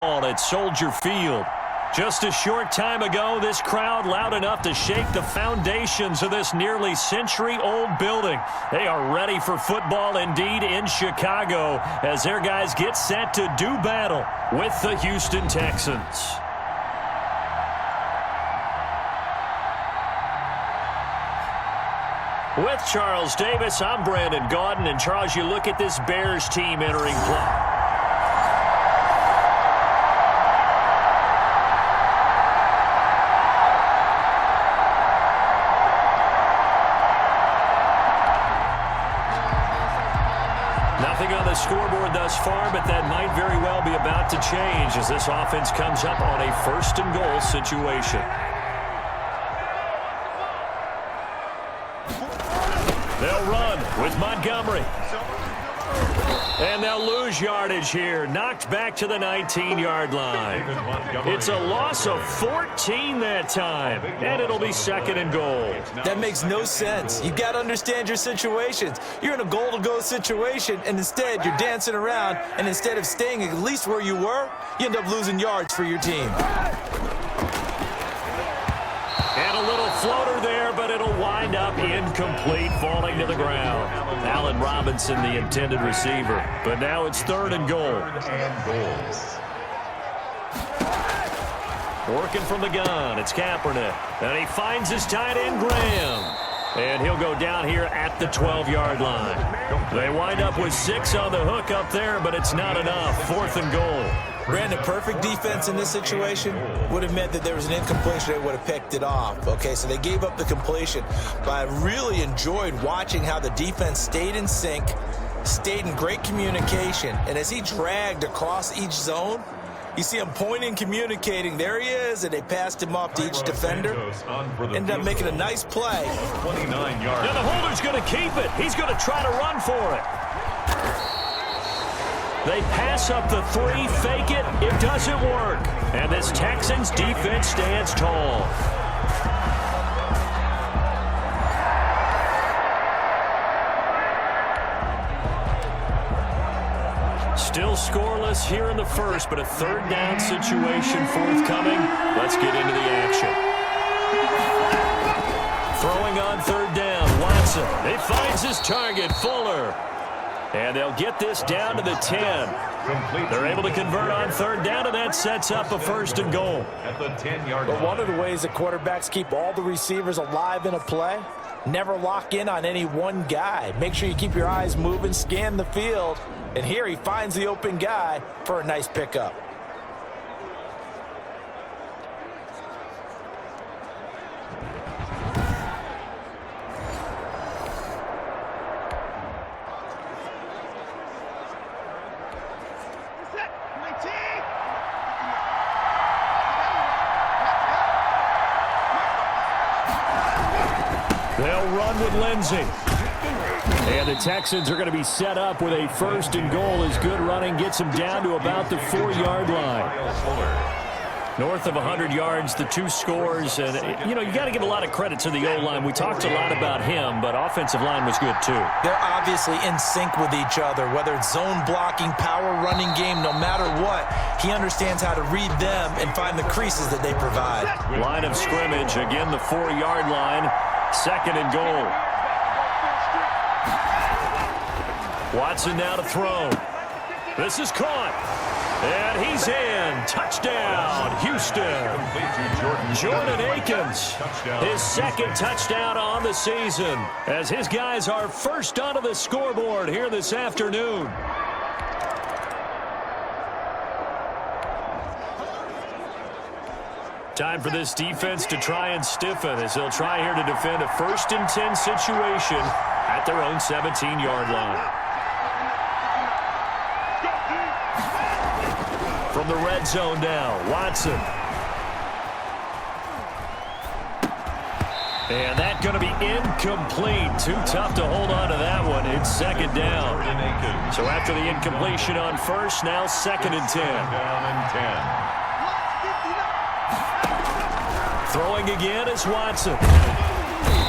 At Soldier Field. Just a short time ago, this crowd loud enough to shake the foundations of this nearly century-old building. They are ready for football indeed in Chicago as their guys get set to do battle with the Houston Texans. With Charles Davis, I'm Brandon Gaudin. And Charles, you look at this Bears team entering play. Nothing on the scoreboard thus far, but that might very well be about to change as this offense comes up on a first-and-goal situation. They'll run with Montgomery. And they'll lose yardage here. Knocked back to the 19-yard line. It's a loss of 14 that time. And it'll be second and goal. That makes no sense. You got to understand your situations. You're in a goal-to-go situation, and instead you're dancing around, and instead of staying at least where you were, you end up losing yards for your team. And a little floater there, but it'll wind up incomplete, falling to the ground. Allen Robinson, the intended receiver. But now it's third and goal. Working from the gun, it's Kaepernick. And he finds his tight end, Graham. And he'll go down here at the 12-yard line. They wind up with 6 on the hook up there, but it's not enough. Fourth and goal. Brandon, perfect defense in this situation would have meant that there was an incompletion. They would have picked it off. Okay, so they gave up the completion. But I really enjoyed watching how the defense stayed in sync, stayed in great communication. And as he dragged across each zone, you see him pointing, communicating. There he is, and they passed him off to each defender. Ended up making a nice play. 29 yards. Now the holder's going to keep it. He's going to try to run for it. They pass up the 3, fake it. It doesn't work. And this Texans defense stands tall. Still scoreless here in the first, but a third down situation forthcoming. Let's get into the action. Throwing on third down, Watson. He finds his target, Fuller. And they'll get this down to the 10. They're able to convert on third down, and that sets up a first and goal. At the 10-yard line. But one of the ways that quarterbacks keep all the receivers alive in a play, never lock in on any one guy. Make sure you keep your eyes moving, scan the field. And here he finds the open guy for a nice pickup. They'll run with Lindsey. And the Texans are going to be set up with a first and goal as good running gets them down to about the 4-yard line. North of 100 yards, the 2 scores. And, you know, you got to give a lot of credit to the O-line. We talked a lot about him, but offensive line was good too. They're obviously in sync with each other, whether it's zone blocking, power running game, no matter what. He understands how to read them and find the creases that they provide. Line of scrimmage, again the 4-yard line. Second and goal. Watson now to throw. This is caught. And he's in. Touchdown, Houston. Jordan Akins, his second touchdown on the season, as his guys are first onto the scoreboard here this afternoon. Time for this defense to try and stiffen as they'll try here to defend a 1st and 10 situation at their own 17-yard line. From the red zone now, Watson. And that's going to be incomplete. Too tough to hold on to that one. It's second down. So after the incompletion on first, now second and 10. Throwing again is Watson.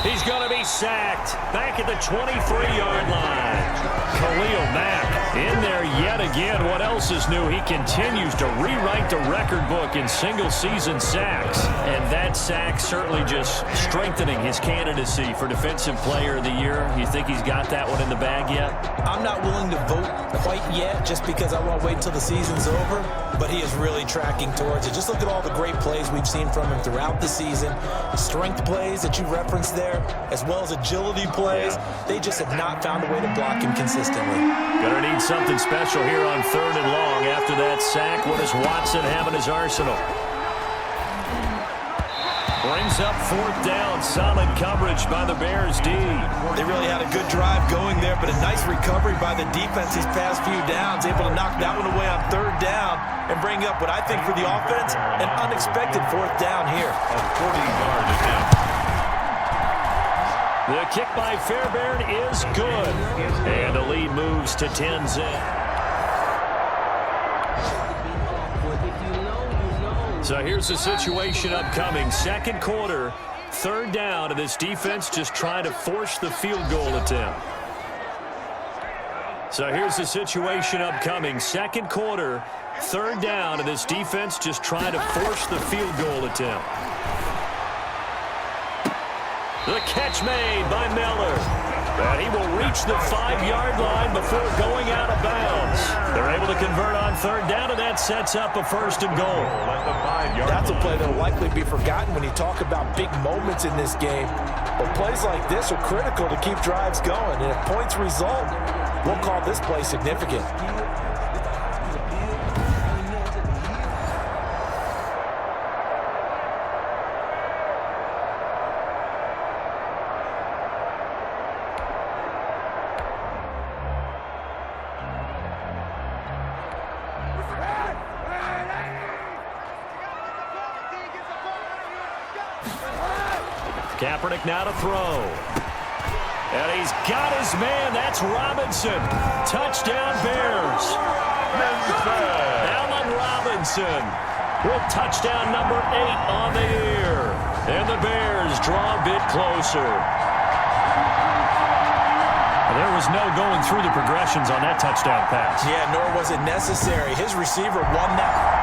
He's going to be sacked back at the 23-yard line. Khalil Mack in there yet again. What else is new? He continues to rewrite the record book in single-season sacks. And that sack certainly just strengthening his candidacy for Defensive Player of the Year. You think he's got that one in the bag yet? I'm not willing to vote quite yet just because I want to wait until the season's over. But he is really tracking towards it. Just look at all the great plays we've seen from him throughout the season. Strength plays that you referenced there, as well as agility plays. They just have not found a way to block him consistently. Gonna need something special here on 3rd and long after that sack. What does Watson have in his arsenal? Brings up 4th down. Solid coverage by the Bears D. They really had a good drive going there, but a nice recovery by the defense these past few downs. Able to knock that one away on 3rd down and bring up what I think for the offense, an unexpected 4th down here. A 40-yard attempt. The kick by Fairbairn is good. And the lead moves to 10-zip. So here's the situation upcoming. 2nd quarter, 3rd down, and this defense just trying to force the field goal attempt. So here's the situation upcoming. 2nd quarter, 3rd down, and this defense just trying to force the field goal attempt. The catch made by Miller. And he will reach the 5-yard line before going out of bounds. They're able to convert on 3rd down, and that sets up a 1st and goal. That's a play that will likely be forgotten when you talk about big moments in this game. But plays like this are critical to keep drives going. And if points result, we'll call this play significant. Kaepernick now to throw. And he's got his man. That's Robinson. Touchdown Bears. Allen Robinson with touchdown number 8 on the year. And the Bears draw a bit closer. There was no going through the progressions on that touchdown pass. Yeah, nor was it necessary. His receiver won that.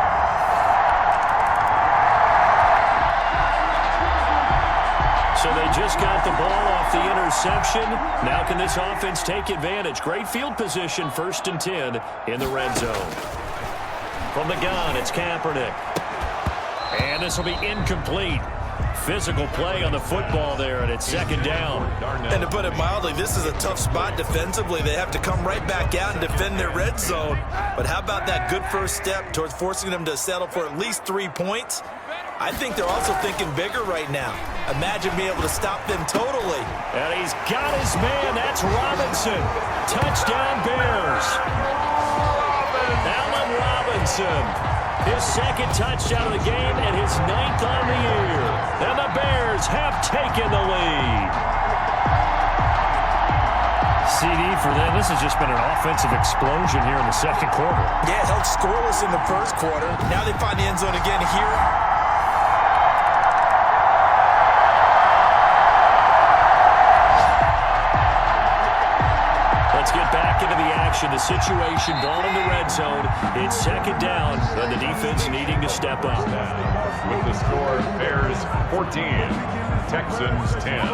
So they just got the ball off the interception. Now can this offense take advantage? Great field position, 1st and 10 in the red zone. From the gun, it's Kaepernick. And this will be incomplete. Physical play on the football there, and it's 2nd down. And to put it mildly, this is a tough spot defensively. They have to come right back out and defend their red zone. But how about that good first step towards forcing them to settle for at least 3 points? I think they're also thinking bigger right now. Imagine being able to stop them totally. And he's got his man. That's Robinson. Touchdown Bears. Allen Robinson. His 2nd touchdown of the game and his 9th on the year. And the Bears have taken the lead. CD for them. This has just been an offensive explosion here in the 2nd quarter. Yeah, held scoreless in the 1st quarter. Now they find the end zone again here. Let's get back into the action. The situation, ball in the red zone. It's 2nd down, and the defense needing to step up. With the score, Bears 14, Texans 10.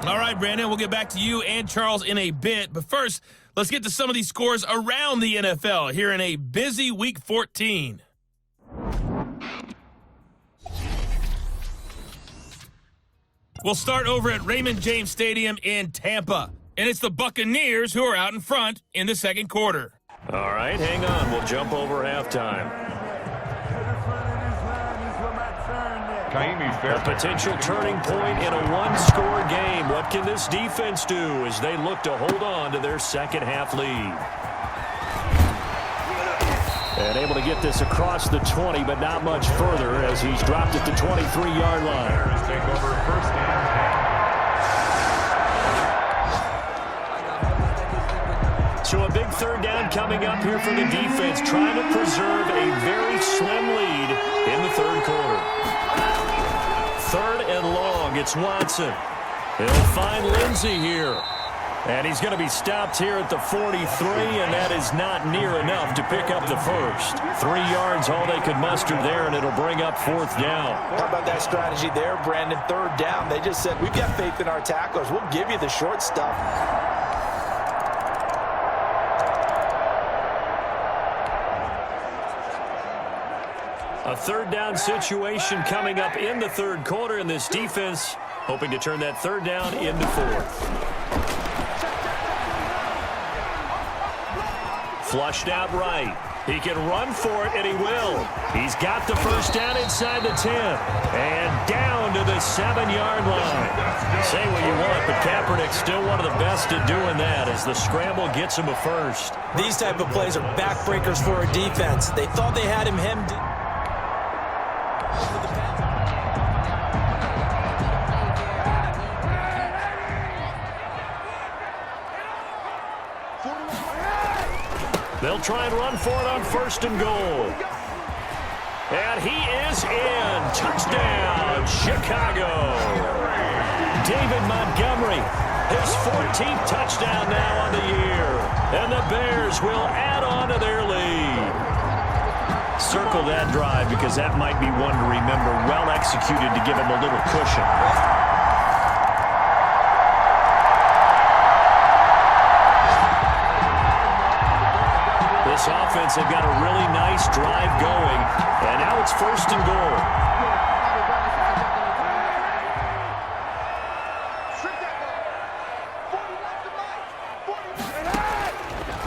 All right, Brandon, we'll get back to you and Charles in a bit. But first, let's get to some of these scores around the NFL here in a busy Week 14. We'll start over at Raymond James Stadium in Tampa. And it's the Buccaneers who are out in front in the 2nd quarter. All right, hang on. We'll jump over halftime. A potential turning point in a one-score game. What can this defense do as they look to hold on to their 2nd half lead? And able to get this across the 20, but not much further as he's dropped at the 23-yard line. Take over 1st and 10. So a big 3rd down coming up here for the defense, trying to preserve a very slim lead in the 3rd quarter. 3rd and long It's Watson. He'll find Lindsey here. And he's going to be stopped here at the 43, and that is not near enough to pick up the first. 3 yards, all they could muster there, and it'll bring up 4th down. How about that strategy there, Brandon? 3rd down. They just said, we've got faith in our tacklers. We'll give you the short stuff. A 3rd down situation coming up in the 3rd quarter, and this defense hoping to turn that 3rd down into 4th. Flushed out right. He can run for it, and he will. He's got the first down inside the 10. And down to the 7-yard line. Say what you want, but Kaepernick's still one of the best at doing that as the scramble gets him a first. These type of plays are backbreakers for a defense. They thought they had him hemmed in. They'll try and run for it on 1st and goal. And he is in. Touchdown, Chicago. David Montgomery, his 14th touchdown now on the year. And the Bears will add on to their lead. Circle that drive because that might be one to remember. Well executed to give him a little cushion. This offense have got a really nice drive going, and now it's 1st and goal.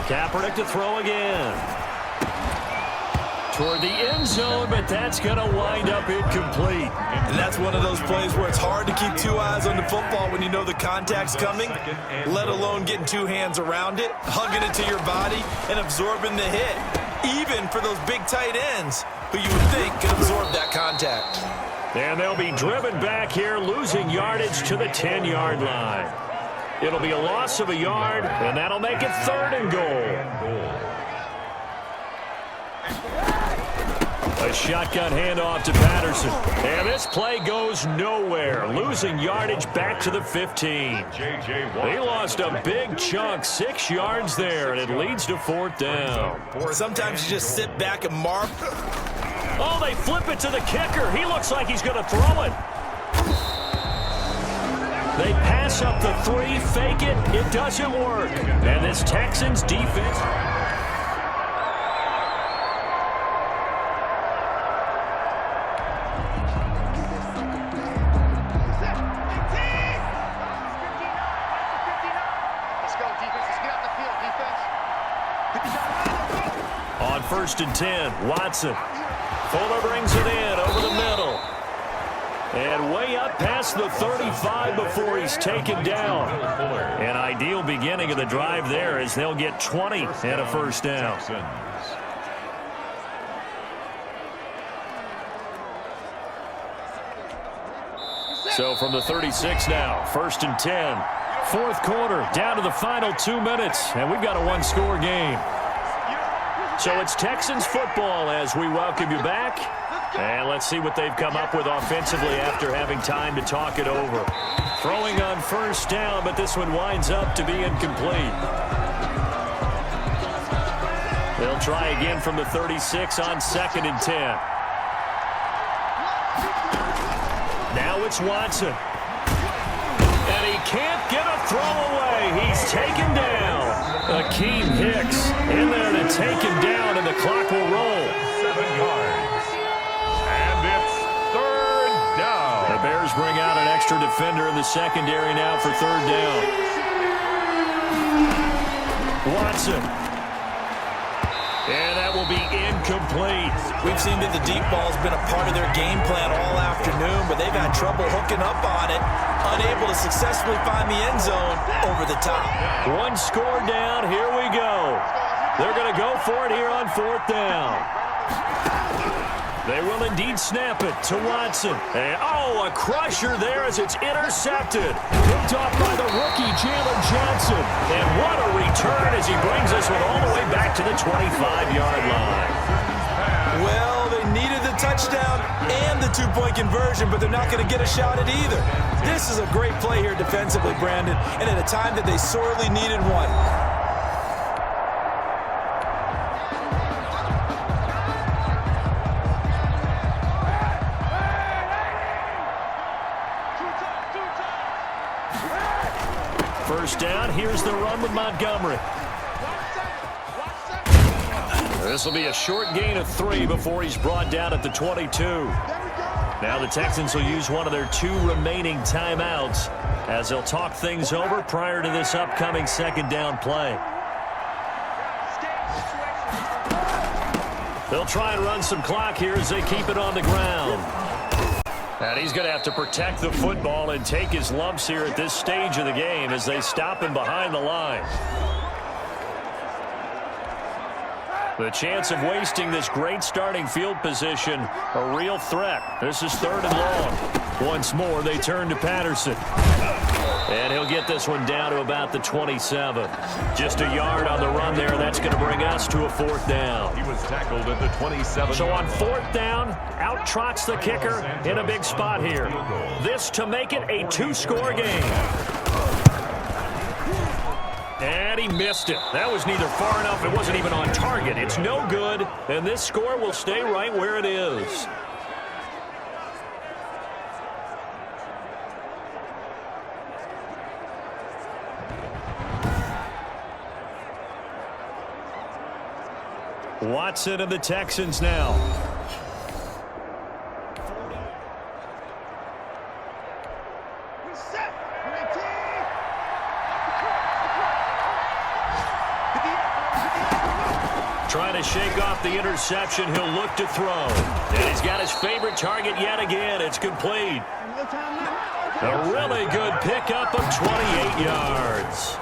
Kaepernick to throw again. Toward the end zone, but that's going to wind up incomplete. And that's one of those plays where it's hard to keep 2 eyes on the football when you know the contact's coming, let alone getting 2 hands around it, hugging it to your body, and absorbing the hit. Even for those big tight ends who you would think could absorb that contact. And they'll be driven back here, losing yardage to the 10-yard line. It'll be a loss of a yard, and that'll make it 3rd and goal. A shotgun handoff to Patterson. And this play goes nowhere. Losing yardage back to the 15. They lost a big chunk, 6 yards there, and it leads to 4th down. Sometimes you just sit back and mark. Oh, they flip it to the kicker. He looks like he's going to throw it. They pass up the 3, fake it. It doesn't work. And this Texans defense... On 1st and 10, Watson. Fuller brings it in over the middle. And way up past the 35 before he's taken down. An ideal beginning of the drive there as they'll get 20 and a 1st down. So from the 36 now, 1st and 10. 4th quarter, down to the final 2 minutes, and we've got a 1-score game. So it's Texans football as we welcome you back. And let's see what they've come up with offensively after having time to talk it over. Throwing on 1st down, but this one winds up to be incomplete. They'll try again from the 36 on 2nd and 10. Now it's Watson. And he can't get a throw away. He's taken down. Akeem Hicks in there to take him down, and the clock will roll. 7 yards. And it's 3rd down. The Bears bring out an extra defender in the secondary now for 3rd down. Watson. And that will be incomplete. We've seen that the deep ball's been a part of their game plan all afternoon, but they've had trouble hooking up on it, unable to successfully find the end zone over the top. 1 score down. Here we go. They're going to go for it here on 4th down. They will indeed snap it to Watson. And, a crusher there as it's intercepted. Picked off by the rookie, Jalen Johnson. And what a return as he brings us all the way back to the 25-yard line. Well, they needed the touchdown. touchdown and the two-point conversion, but they're not going to get a shot at either. This is a great play here defensively, Brandon, and at a time that they sorely needed one. First down, here's the run with Montgomery. This will be a short gain of 3 before he's brought down at the 22. Now the Texans will use one of their 2 remaining timeouts as they'll talk things over prior to this upcoming second down play. They'll try and run some clock here as they keep it on the ground. And he's going to have to protect the football and take his lumps here at this stage of the game as they stop him behind the line. The chance of wasting this great starting field position, a real threat. This is 3rd and long. Once more, they turn to Patterson. And he'll get this one down to about the 27. Just a yard on the run there. That's going to bring us to a 4th down. He was tackled at the 27. So on 4th down, out trots the kicker in a big spot here. This to make it a 2-score game. And he missed it. That was neither far enough. It wasn't even on target. It's no good. And this score will stay right where it is. Watson of the Texans now. Trying to shake off the interception. He'll look to throw. And he's got his favorite target yet again. It's complete. A really good pickup of 28 yards.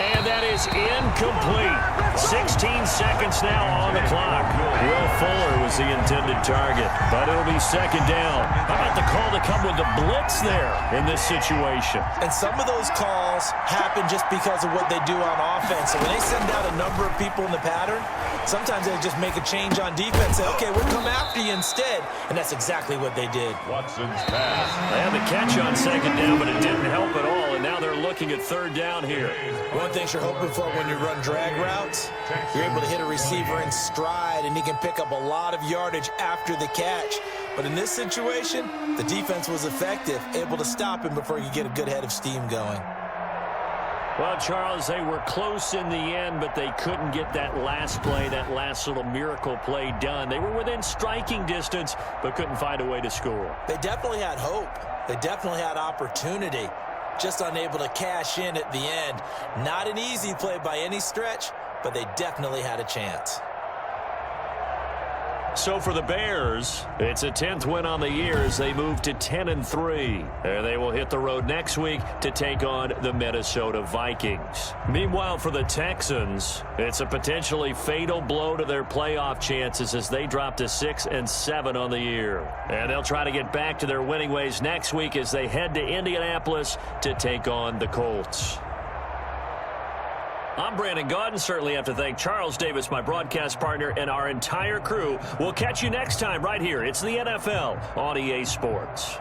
And that is incomplete. 16 seconds now on the clock. Will Fuller was the intended target, but it'll be second down. How about the call to come with the blitz there in this situation? And some of those calls happen just because of what they do on offense. So when they send out a number of people in the pattern, sometimes they just make a change on defense. Say, okay, we'll come after you instead. And that's exactly what they did. Watson's pass. They had the catch on second down, but it didn't help at all. And now they're looking at 3rd down here. One thing you're hoping for when you run drag routes, you're able to hit a receiver in stride, and he can pick up a lot of yardage after the catch. But in this situation, the defense was effective, able to stop him before he could get a good head of steam going. Well, Charles, they were close in the end, but they couldn't get that last play, that last little miracle play done. They were within striking distance, but couldn't find a way to score. They definitely had hope. They definitely had opportunity. Just unable to cash in at the end. Not an easy play by any stretch, but they definitely had a chance. So for the Bears, it's a 10th win on the year as they move to 10-3. And they will hit the road next week to take on the Minnesota Vikings. Meanwhile, for the Texans, it's a potentially fatal blow to their playoff chances as they drop to 6-7 on the year. And they'll try to get back to their winning ways next week as they head to Indianapolis to take on the Colts. I'm Brandon Gaudin. Certainly have to thank Charles Davis, my broadcast partner, and our entire crew. We'll catch you next time right here. It's the NFL on EA Sports.